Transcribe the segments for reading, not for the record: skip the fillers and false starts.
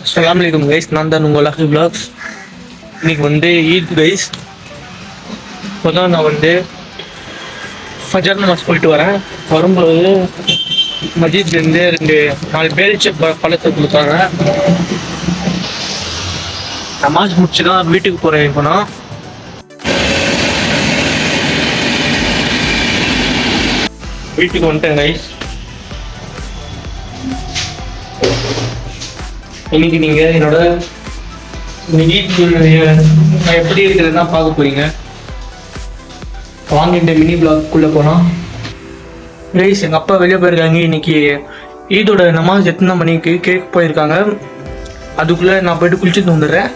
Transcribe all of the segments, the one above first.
अस्सलाम वालेकुम गाइस, நான் தான் உங்கள் அஹி vlogs. இன்னைக்கு வந்து ஈத் கைஸ். இப்போதான் நான் வந்து ஃபஜர் நமாஸ் போயிட்டு வரேன். வரும்போது மஜீத்லேருந்து 4 பேரிச்ச பழத்தை கொடுத்தாங்க. நமாஸ் முடிச்சு தான் வீட்டுக்கு போகிறேன். இப்போ நான் வீட்டுக்கு வந்துட்டேன் கைஸ். இன்னைக்கு நீங்கள் என்னோட நான் எப்படி இருக்கிறதுனா பார்க்க போறீங்க. வாங்க இந்த மினி பிளாக்குள்ளே போனால் ரைஸ். எங்கள் அப்பா வெளியே போயிருக்காங்க. இன்னைக்கு ஈதோட நமாஸ் எத்தனை மணிக்கு கேட்க போயிருக்காங்க. அதுக்குள்ளே நான் போயிட்டு குளிச்சுட்டு வந்துடுறேன்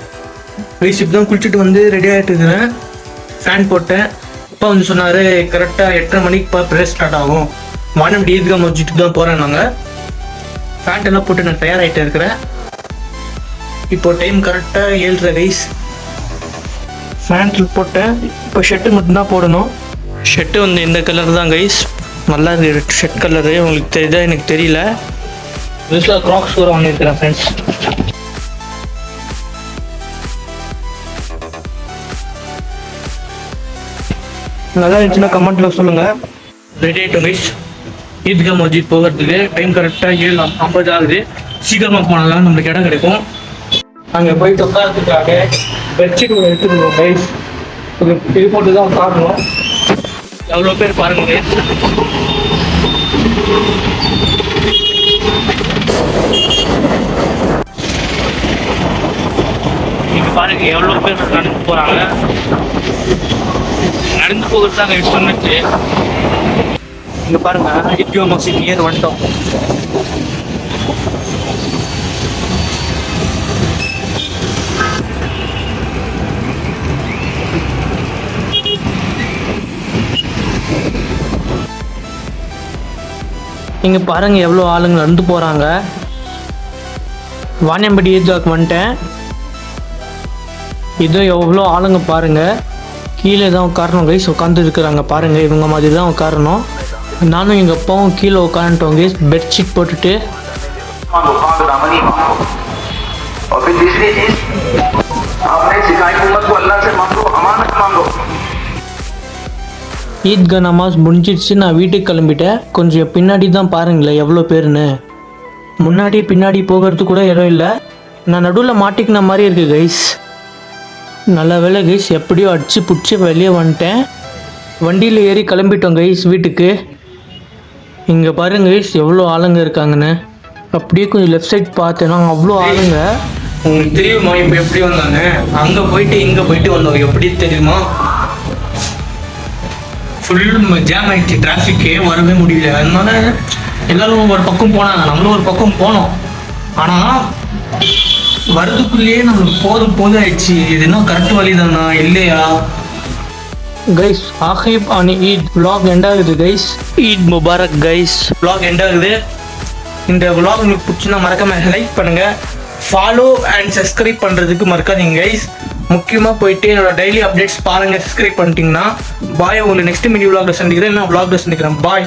ரைஸ். இப்போ தான் குளிச்சுட்டு வந்து ரெடி ஆகிட்டு இருக்கிறேன். ஃபேன் போட்டேன். அப்பா வந்து சொன்னார் கரெக்டாக 8:30 மணிக்கு ப்ரேயர் ஸ்டார்ட் ஆகும். மார்னிங் ஈத்கா மஸ்ஜித்துக்கு தான் போகிறேன். நாங்கள் ஃபேண்ட் எல்லாம் போட்டு நான் தயாராகிட்டு இருக்கிறேன். இப்போ டைம் கரெக்டாக 7:30 கைஸ். ஃபேண்ட் போட்டேன். இப்போ ஷர்ட்டு மட்டும்தான் போடணும். ஷர்ட்டு வந்து இந்த கலர் தான் கைஸ். நல்லா இருக்கு ஷர்ட் கலரு. உங்களுக்கு தெரியுதா எனக்கு தெரியல. யூஸ்வலாக க்ராக்ஸ் கூட வாங்கியிருக்கிறேன் ஃப்ரெண்ட்ஸ். நல்லா இருந்துச்சுன்னா கமெண்ட்டில் சொல்லுங்கள். ரெடி ஆகிட்டோம் கைஸ். ஈத்கா மஸ்ஜித் போகிறதுக்கு டைம் கரெக்டாக 7:50 ஆகுது. சீக்கிரமாக போனாலும் நம்மளுக்கு இடம் கிடைக்கும். அங்கே போயிட்டு உட்காரத்துக்காக பெட்ஷீட் ஒன்று எடுத்துக்கணும் கைஸ். இது போட்டு தான் உட்காரணும். எவ்வளோ பேர் பாருங்க கைஸ். நீங்கள் பாருங்க எவ்வளோ பேர் நடந்து போகிறாங்க. நடந்து போகிறது தான் கைஸ் சொன்னிச்சு. இங்கே பாருங்க ஈத்கா மஸ்ஜித் நியர் வந்துட்டோம். இங்கே பாருங்கள் எவ்வளோ ஆளுங்க நடந்து போகிறாங்க. வாணியம்படி ஈத்காக்கு வந்துட்டேன். இதோ எவ்வளோ ஆளுங்க பாருங்கள். கீழே தான் உட்காரணும் கைஸ். உட்காந்து இருக்கிறாங்க பாருங்கள். இவங்க மாதிரி தான் உட்காரணும். நானும் எங்கள் அப்பாவும் கீழே உட்காந்துட்டோம் கைஸ். பெட்ஷீட் போட்டுட்டு. ஈத்கா நமாஸ் முடிஞ்சிடுச்சு. நான் வீட்டுக்கு கிளம்பிட்டேன். கொஞ்சம் பின்னாடி தான் பாருங்களேன் எவ்வளோ பேருன்னு. முன்னாடி பின்னாடி போகிறது கூட இடம் இல்லை. நான் நடுவில் மாட்டிக்கின மாதிரி இருக்குது கைஸ். நல்ல வேலை கைஸ், எப்படியோ அடிச்சு பிடிச்சி வெளியே வந்துட்டேன். வண்டியில் ஏறி கிளம்பிட்டோம் கைஸ் வீட்டுக்கு. இங்கே பாருங்க கைஸ் எவ்வளோ ஆளுங்க இருக்காங்கன்னு. அப்படியே கொஞ்சம் லெஃப்ட் சைட் பார்த்தேன்னா அவ்வளோ ஆளுங்க. உங்களுக்கு தெரியுமா இப்போ எப்படி வந்தாங்க? அங்கே போயிட்டு இங்கே போயிட்டு வந்தோம். எப்படி தெரியுமா? ஃபுல் ஜாம் ஆகிடுச்சு. டிராஃபிக்கே வரவே முடியல. அதனால எல்லோரும் ஒரு பக்கம் போனாங்க, நம்மளும் ஒரு பக்கம் போனோம். ஆனால் வரதுக்குள்ளேயே நம்மளுக்கு போதும் ஆயிடுச்சு. இது இன்னும் கரெக்ட் வழி தானா இல்லையா கைஸ்? ஆஹிப் அனி ஈத் vlog எண்ட் ஆகுது guys. Eid Mubarak guys. vlog end ஆகுது. இந்த vlog உங்களுக்கு பிடிச்சுன்னா மறக்காம லைக் பண்ணுங்கள். ஃபாலோ அண்ட் சப்ஸ்கிரைப் பண்ணுறதுக்கு மறக்காதீங்க கைஸ். முக்கியமாக போயிட்டு என்னோட டெய்லி அப்டேட்ஸ் பாருங்கள். சப்ஸ்கிரைப் பண்ணிட்டீங்கன்னா பாய். உங்களுக்கு நெக்ஸ்ட் மினி vlogல சந்திக்கிறேன். நான் vlogல சந்திக்கிறேன். பாய்.